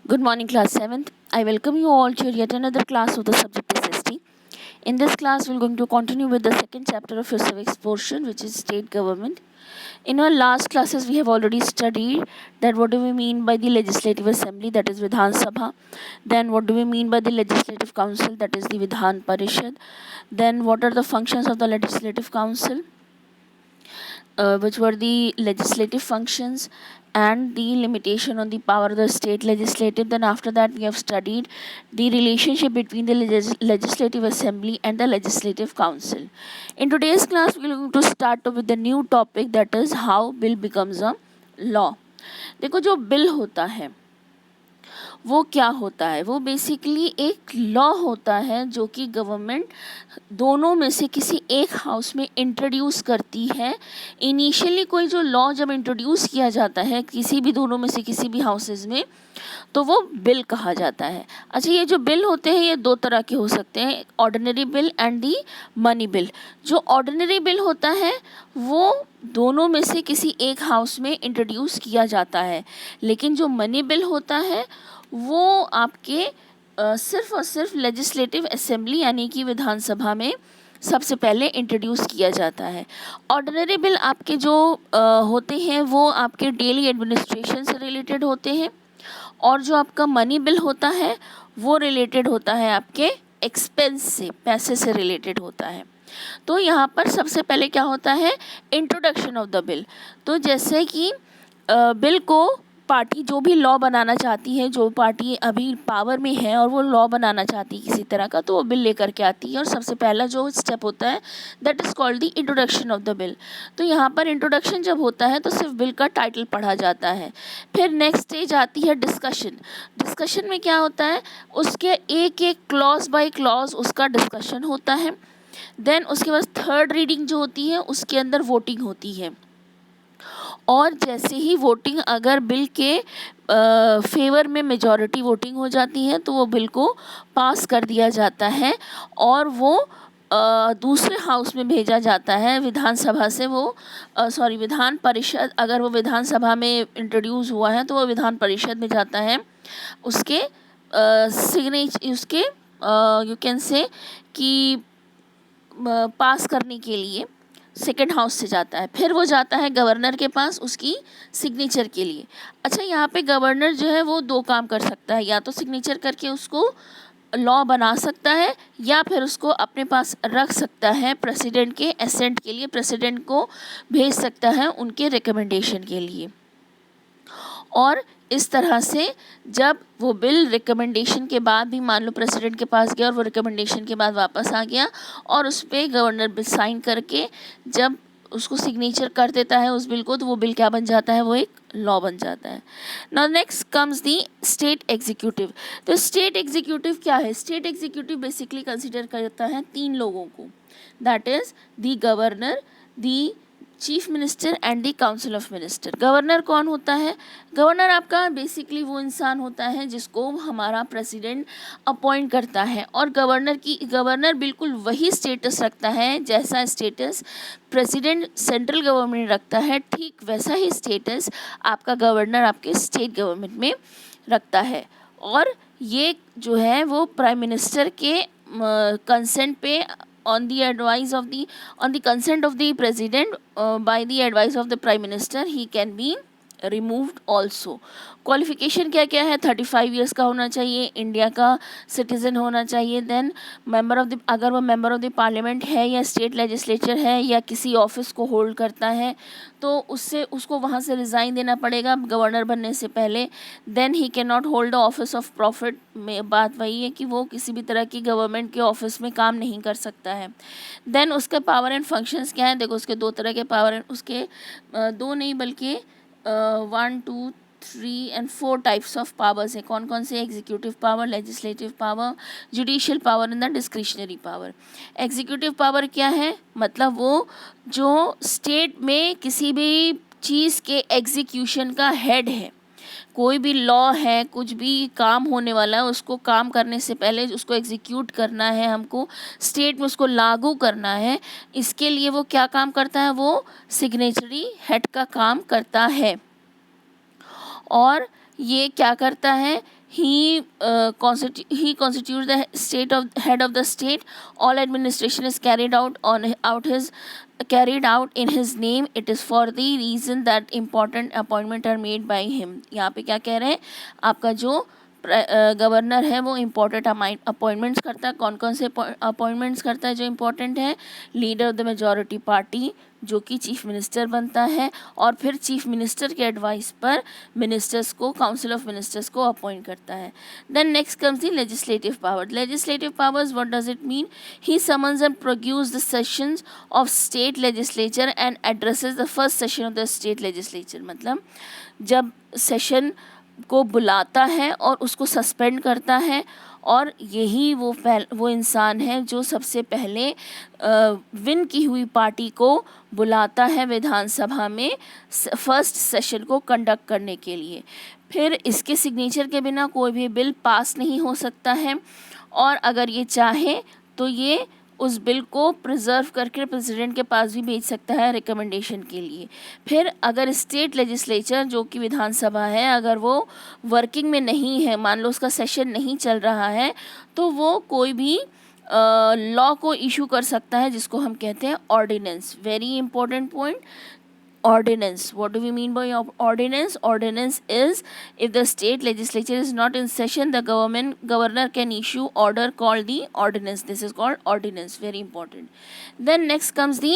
Good morning, class 7th. I welcome you all to yet another class of the subject SST. In this class, we're going to continue with the second chapter of your civics portion, which is state government. In our last classes, we have already studied that what do we mean by the legislative assembly, that is Vidhan Sabha. Then what do we mean by the legislative council, that is the Vidhan Parishad. Then what are the functions of the legislative council, which were the legislative functions and the limitation on the power of the state legislative. Then after that we have studied the relationship between the legislative assembly and the legislative council. In today's class we are going to start with the new topic, that is how bill becomes a law. देखो जो bill होता है वो क्या होता है, वो basically एक लॉ होता है जो कि गवर्नमेंट दोनों में से किसी एक हाउस में इंट्रोड्यूस करती है. इनिशियली कोई जो लॉ जब इंट्रोड्यूस किया जाता है किसी भी दोनों में से किसी भी हाउसेज में, तो वो बिल कहा जाता है. अच्छा, ये जो बिल होते हैं ये दो तरह के हो सकते हैं, ordinary bill and the money bill. जो ऑर्डिनरी बिल होता है वो दोनों में से किसी एक हाउस में इंट्रोड्यूस किया जाता है, लेकिन जो मनी बिल होता है वो आपके सिर्फ और सिर्फ लेजिस्लेटिव असेंबली यानी कि विधानसभा में सबसे पहले इंट्रोड्यूस किया जाता है. ऑर्डिनरी बिल आपके जो होते हैं वो आपके डेली एडमिनिस्ट्रेशन से रिलेटेड होते हैं, और जो आपका मनी बिल होता है वो रिलेटेड होता है आपके एक्सपेंस से, पैसे से रिलेटेड होता है. तो यहाँ पर सबसे पहले क्या होता है, इंट्रोडक्शन ऑफ द बिल. तो जैसे कि बिल को पार्टी जो भी लॉ बनाना चाहती है, जो पार्टी अभी पावर में है और वो लॉ बनाना चाहती है किसी तरह का, तो वो बिल लेकर के आती है. और सबसे पहला जो स्टेप होता है that is called the introduction of the bill. तो यहाँ पर इंट्रोडक्शन जब होता है तो सिर्फ बिल का टाइटल पढ़ा जाता है. फिर नेक्स्ट स्टेज आती है डिस्कशन. डिस्कशन में क्या होता है, उसके एक एक क्लॉज बाय क्लॉज उसका डिस्कशन होता है. देन उसके बाद थर्ड रीडिंग जो होती है उसके अंदर वोटिंग होती है, और जैसे ही वोटिंग अगर बिल के फेवर में मेजॉरिटी वोटिंग हो जाती है तो वो बिल को पास कर दिया जाता है और वो दूसरे हाउस में भेजा जाता है. विधानसभा से वो विधान परिषद, अगर वो विधानसभा में इंट्रोड्यूस हुआ है तो वो विधान परिषद में जाता है उसके उसके यू कैन से कि पास करने के लिए सेकेंड हाउस से जाता है. फिर वो जाता है गवर्नर के पास उसकी सिग्नेचर के लिए. अच्छा, यहाँ पे गवर्नर जो है वो दो काम कर सकता है, या तो सिग्नेचर करके उसको लॉ बना सकता है या फिर उसको अपने पास रख सकता है प्रेसिडेंट के एसेंट के लिए, प्रेसिडेंट को भेज सकता है उनके रिकमेंडेशन के लिए. और इस तरह से जब वो बिल रिकमेंडेशन के बाद भी मान लो प्रेसिडेंट के पास गया और वो रिकमेंडेशन के बाद वापस आ गया और उस पर गवर्नर बिल साइन करके जब उसको सिग्नेचर कर देता है उस बिल को, तो वो बिल क्या बन जाता है, वो एक लॉ बन जाता है. Now next comes the state executive. तो स्टेट एग्जीक्यूटिव क्या है, स्टेट एग्जीक्यूटिव बेसिकली कंसिडर करता है तीन लोगों को, that is the governor, the chief minister and the council of minister. Governor कौन होता है, गवर्नर आपका बेसिकली वो इंसान होता है जिसको हमारा प्रेसिडेंट अपॉइंट करता है, और गवर्नर बिल्कुल वही स्टेटस रखता है जैसा स्टेटस प्रेसिडेंट सेंट्रल गवर्नमेंट रखता है, ठीक वैसा ही स्टेटस आपका गवर्नर आपके स्टेट गवर्नमेंट में रखता है. और ये जो है वो प्राइम मिनिस्टर के कंसेंट पे on the consent of the president, by the advice of the prime minister, he can be removed also. Qualification क्या क्या है, 35 ईयर्स का होना चाहिए, इंडिया का सिटीज़न होना चाहिए. देन मेंबर ऑफ द, अगर वो मेंबर ऑफ द पार्लियामेंट है या स्टेट लेजिस्लेचर है या किसी ऑफिस को होल्ड करता है तो उसको वहाँ से रिज़ाइन देना पड़ेगा गवर्नर बनने से पहले. Then he can not hold the office of profit. में बात वही है कि वो किसी भी तरह की गवर्नमेंट के ऑफिस में काम नहीं कर सकता है. देन उसके पावर एंड फंक्शंस क्या हैं, देखो उसके दो तरह के पावर, उसके दो नहीं बल्कि 1 2 3 and 4 टाइप्स ऑफ पावर्स है. कौन कौन से, executive power, legislative power, judicial power and the discretionary power. Executive power क्या है, मतलब वो जो स्टेट में किसी भी चीज़ के एग्जीक्यूशन का हेड है. कोई भी लॉ है, कुछ भी काम होने वाला है, उसको काम करने से पहले उसको एग्जीक्यूट करना है, हमको स्टेट में उसको लागू करना है. इसके लिए वो क्या काम करता है, वो सिग्नेचरी हेड का काम करता है. और ये क्या करता है, he constitutes the state of head of the state. All administration is carried out in his name. It is for the reason that important appointment are made by him. यहाँ पे क्या कह रहे हैं, आपका जो गवर्नर है वो इम्पोर्टेंट अपॉइंटमेंट्स करता है. कौन कौन से अपॉइंटमेंट्स करता है जो इम्पोर्टेंट है? Leader of the majority party, जो कि चीफ मिनिस्टर बनता है, और फिर चीफ मिनिस्टर के एडवाइस पर मिनिस्टर्स को, काउंसिल ऑफ मिनिस्टर्स को अपॉइंट करता है. Then next comes the legislative power. Legislative powers, what does it mean? He summons and produce the sessions of state legislature and addresses the first session of the state legislature. मतलब जब session को बुलाता है और उसको suspend करता है, और यही वो इंसान है जो सबसे पहले विन की हुई पार्टी को बुलाता है विधानसभा में फर्स्ट सेशन को कंडक्ट करने के लिए. फिर इसके सिग्नेचर के बिना कोई भी बिल पास नहीं हो सकता है, और अगर ये चाहे तो ये उस बिल को प्रिजर्व करके प्रेसिडेंट के पास भी भेज सकता है रिकमेंडेशन के लिए. फिर अगर स्टेट लेजिस्लेचर, जो कि विधानसभा है, अगर वो वर्किंग में नहीं है, मान लो उसका सेशन नहीं चल रहा है, तो वो कोई भी लॉ को इशू कर सकता है, जिसको हम कहते हैं ordinance. Very important point, ordinance. What do we mean by ordinance? Ordinance is if the state legislature is not in session, the governor can issue order called the ordinance. This is called ordinance. Very important. Then next comes the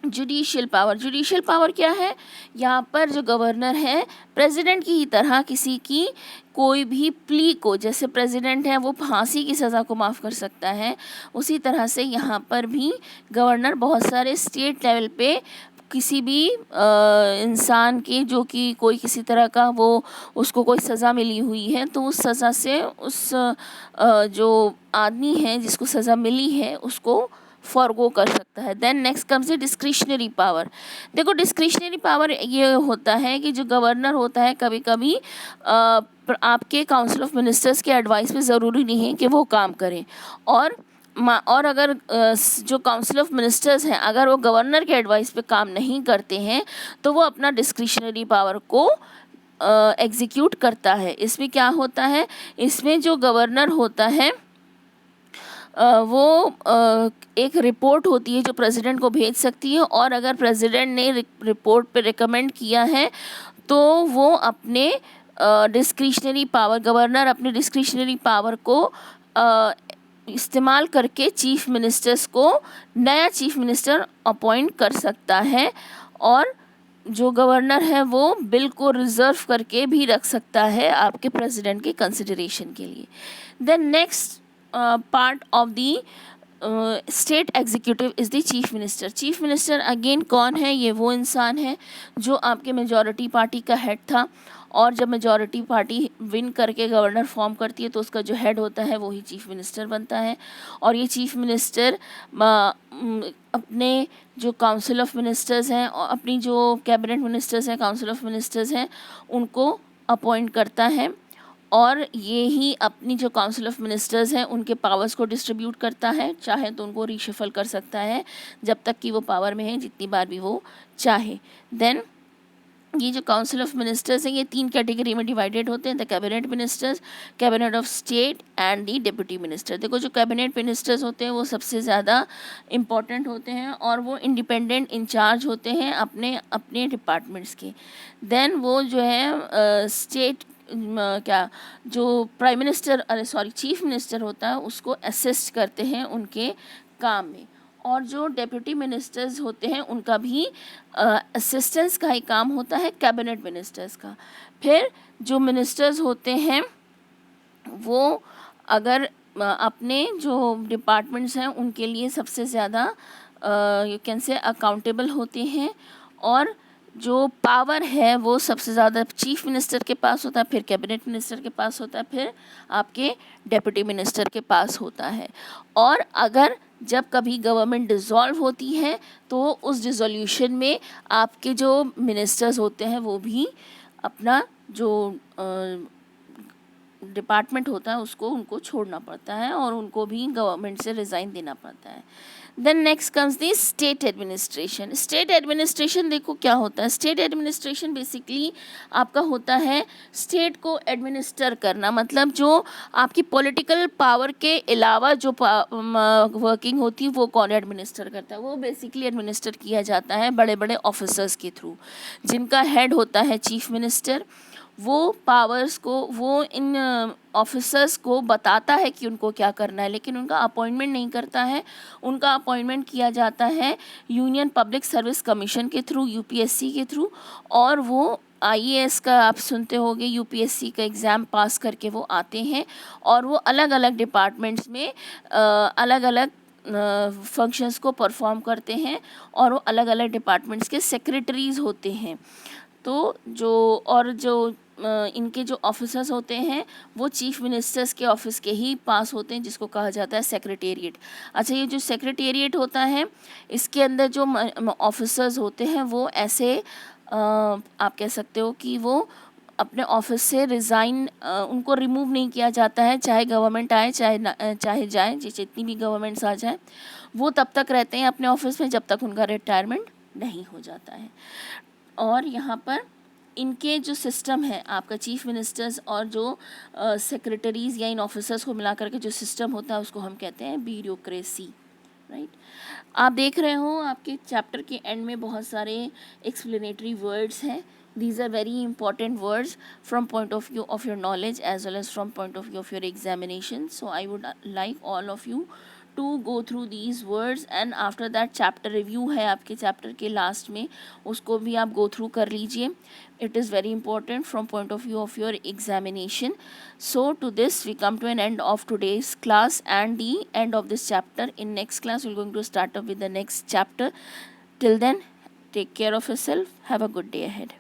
judicial power. Judicial power क्या है? यहाँ पर जो governor है, president की ही तरह किसी की कोई भी प्ली को, जैसे प्रेसिडेंट है वो फांसी की सज़ा को माफ़ कर सकता है, उसी तरह से यहाँ पर भी गवर्नर बहुत सारे स्टेट लेवल पे किसी भी इंसान की, जो कि कोई किसी तरह का वो उसको कोई सज़ा मिली हुई है, तो उस सज़ा से उस जो आदमी है जिसको सज़ा मिली है उसको फॉरगो कर सकता है. Then next comes discretionary power. देखो, डिस्क्रिशनरी पावर ये होता है कि जो गवर्नर होता है, कभी कभी आपके काउंसिल ऑफ मिनिस्टर्स के एडवाइस पे ज़रूरी नहीं है कि वो काम करें, और अगर जो काउंसिल ऑफ मिनिस्टर्स हैं, अगर वो गवर्नर के एडवाइस पे काम नहीं करते हैं, तो वो अपना डिस्क्रिशनरी पावर को एग्जीक्यूट करता है. इसमें क्या होता है? इसमें जो गवर्नर होता है वो एक रिपोर्ट होती है जो प्रेसिडेंट को भेज सकती है, और अगर प्रेसिडेंट ने रिपोर्ट पे रिकमेंड किया है तो वो अपने डिस्क्रिशनरी पावर, गवर्नर अपने डिस्क्रिशनरी पावर को इस्तेमाल करके चीफ मिनिस्टर्स को नया चीफ मिनिस्टर अपॉइंट कर सकता है, और जो गवर्नर है वो बिल को रिजर्व करके भी रख सकता है आपके प्रेसिडेंट के कंसिडरेशन के लिए. Then next part of the state executive is the chief minister. Chief minister again कौन है? ये वो इंसान है जो आपके मेजॉरिटी पार्टी का हेड था, और जब मेजॉरिटी पार्टी विन करके गवर्नर फॉर्म करती है तो उसका जो हेड होता है वही चीफ मिनिस्टर बनता है. और ये चीफ मिनिस्टर अपने जो काउंसिल ऑफ मिनिस्टर्स हैं और अपनी जो कैबिनेट मिनिस्टर्स हैं, काउंसिल ऑफ मिनिस्टर्स हैं, उनको अपॉइंट करता है, और ये ही अपनी जो काउंसिल ऑफ मिनिस्टर्स हैं उनके पावर्स को डिस्ट्रीब्यूट करता है. चाहे तो उनको रीशफल कर सकता है जब तक कि वो पावर में है, जितनी बार भी वो चाहे. देन ये जो काउंसिल ऑफ मिनिस्टर्स हैं ये 3 कैटेगरी में डिवाइडेड होते हैं: the cabinet ministers, cabinet of state and the deputy minister. देखो, जो कैबिनेट मिनिस्टर्स होते हैं वो सबसे ज़्यादा इम्पॉर्टेंट होते हैं, और वो इंडिपेंडेंट इंचार्ज होते हैं अपने अपने डिपार्टमेंट्स के. देन वो जो है स्टेट जो प्राइम मिनिस्टर, चीफ मिनिस्टर होता है, उसको असिस्ट करते हैं उनके काम में. और जो डेप्यूटी मिनिस्टर्स होते हैं उनका भी असिस्टेंस का ही काम होता है कैबिनेट मिनिस्टर्स का. फिर जो मिनिस्टर्स होते हैं वो अगर अपने जो डिपार्टमेंट्स हैं उनके लिए सबसे ज़्यादा यू कैन से अकाउंटेबल होते हैं, और जो पावर है वो सबसे ज़्यादा चीफ मिनिस्टर के पास होता है, फिर कैबिनेट मिनिस्टर के पास होता है, फिर आपके डेप्यूटी मिनिस्टर के पास होता है. और अगर जब कभी गवर्नमेंट डिसॉल्व होती है तो उस डिसोल्यूशन में आपके जो मिनिस्टर्स होते हैं वो भी अपना जो डिपार्टमेंट होता है उसको उनको छोड़ना पड़ता है, और उनको भी गवर्नमेंट से रिज़ाइन देना पड़ता है. Then next comes the state administration. State administration देखो क्या होता है। स्टेट एडमिनिस्ट्रेशन बेसिकली आपका होता है स्टेट को एडमिनिस्टर करना, मतलब जो आपकी पॉलिटिकल पावर के अलावा जो वर्किंग होती है वो कौन एडमिनिस्टर करता है, वो बेसिकली एडमिनिस्टर किया जाता है बड़े बड़े ऑफिसर्स के थ्रू, जिनका हेड होता है चीफ मिनिस्टर। वो पावर्स को वो इन ऑफिसर्स को बताता है कि उनको क्या करना है, लेकिन उनका अपॉइंटमेंट नहीं करता है। उनका अपॉइंटमेंट किया जाता है यूनियन पब्लिक सर्विस कमीशन के थ्रू, यूपीएससी के थ्रू, और वो आईएएस का आप सुनते होंगे, यूपीएससी का एग्ज़ाम पास करके वो आते हैं और वो अलग अलग डिपार्टमेंट्स में अलग अलग फंक्शंस को परफॉर्म करते हैं और वो अलग अलग डिपार्टमेंट्स के सेक्रेटरीज़ होते हैं। तो जो इनके जो ऑफिसर्स होते हैं वो चीफ मिनिस्टर्स के ऑफिस के ही पास होते हैं, जिसको कहा जाता है सेक्रेटेरिएट। अच्छा, ये जो सेक्रेटेरिएट होता है इसके अंदर जो ऑफिसर्स होते हैं वो ऐसे आप कह सकते हो कि वो अपने ऑफिस से रिज़ाइन उनको रिमूव नहीं किया जाता है, चाहे गवर्नमेंट आए चाहे जाए, जितनी भी गवर्नमेंट्स आ जाए वो तब तक रहते हैं अपने ऑफिस में जब तक उनका रिटायरमेंट नहीं हो जाता है। और यहाँ पर इनके जो सिस्टम है आपका चीफ मिनिस्टर्स और जो सेक्रेटरीज़ या इन ऑफिसर्स को मिला करके जो सिस्टम होता है उसको हम कहते हैं ब्यूरोक्रेसी, राइट। आप देख रहे हो आपके चैप्टर के एंड में बहुत सारे एक्सप्लेनेटरी वर्ड्स हैं। These are very important words from point of view of your knowledge as well as from point of view of your examination. So I would like all of you to go through these words and after that chapter review है आपके chapter के last में, उसको भी आप go through कर लीजिए. It is very important from point of view of your examination. So to this we come to an end of today's class and the end of this chapter. In next class we're going to start up with the next chapter. Till then, take care of yourself. Have a good day ahead.